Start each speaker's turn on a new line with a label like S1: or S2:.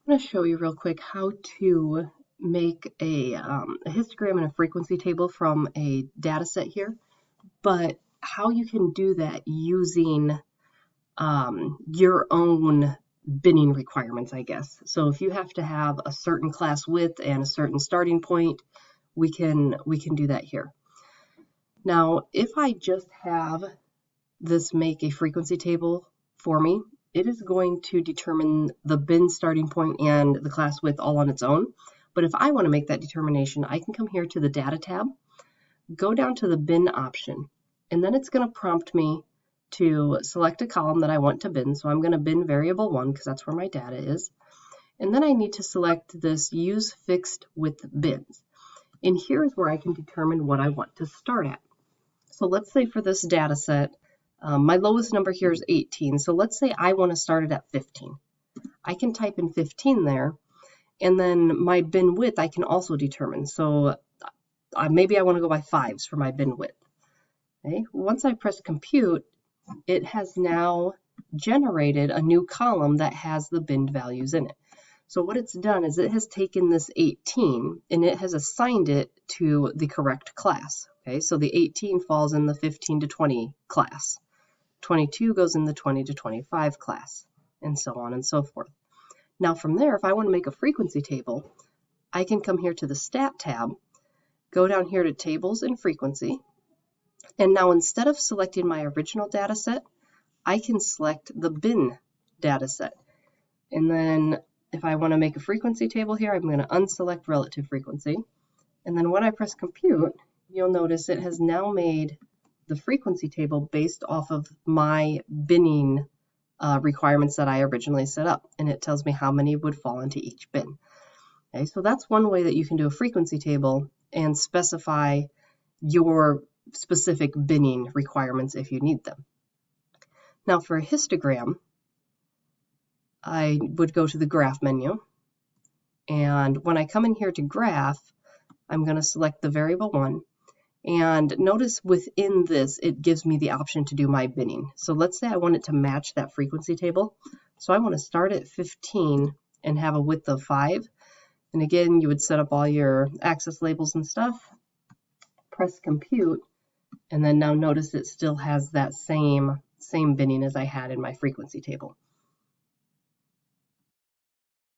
S1: I'm going to show you real quick how to make a histogram and a frequency table from a data set here, but how you can do that using your own binning requirements, I guess. So if you have to have a certain class width and a certain starting point, we can do that here. Now, if I just have this make a frequency table for me, it is going to determine the bin starting point and the class width all on its own. But if I want to make that determination, I can come here to the Data tab, go down to the Bin option, and then it's going to prompt me to select a column that I want to bin. So I'm going to bin variable 1 because that's where my data is. And then I need to select this Use Fixed Width Bins. And here is where I can determine what I want to start at. So let's say for this data set, my lowest number here is 18. So let's say I want to start it at 15. I can type in 15 there, and then my bin width I can also determine. So maybe I want to go by 5s for my bin width. Okay. Once I press compute, it has now generated a new column that has the binned values in it. So what it's done is it has taken this 18 and it has assigned it to the correct class. Okay, so the 18 falls in the 15 to 20 class. 22 goes in the 20 to 25 class, and so on and so forth. Now from there, if I want to make a frequency table, I can come here to the Stat tab, go down here to Tables and Frequency, and now instead of selecting my original data set, I can select the bin data set. And then if I want to make a frequency table here, I'm going to unselect relative frequency. And then when I press compute, you'll notice it has now made the frequency table based off of my binning requirements that I originally set up. And it tells me how many would fall into each bin. Okay, so that's one way that you can do a frequency table and specify your specific binning requirements if you need them. Now for a histogram, I would go to the graph menu. And when I come in here to graph, I'm going to select the variable 1. And notice within this, it gives me the option to do my binning. So let's say I want it to match that frequency table. So I want to start at 15 and have a width of 5. And again, you would set up all your access labels and stuff, press compute, and then now notice it still has that same binning as I had in my frequency table.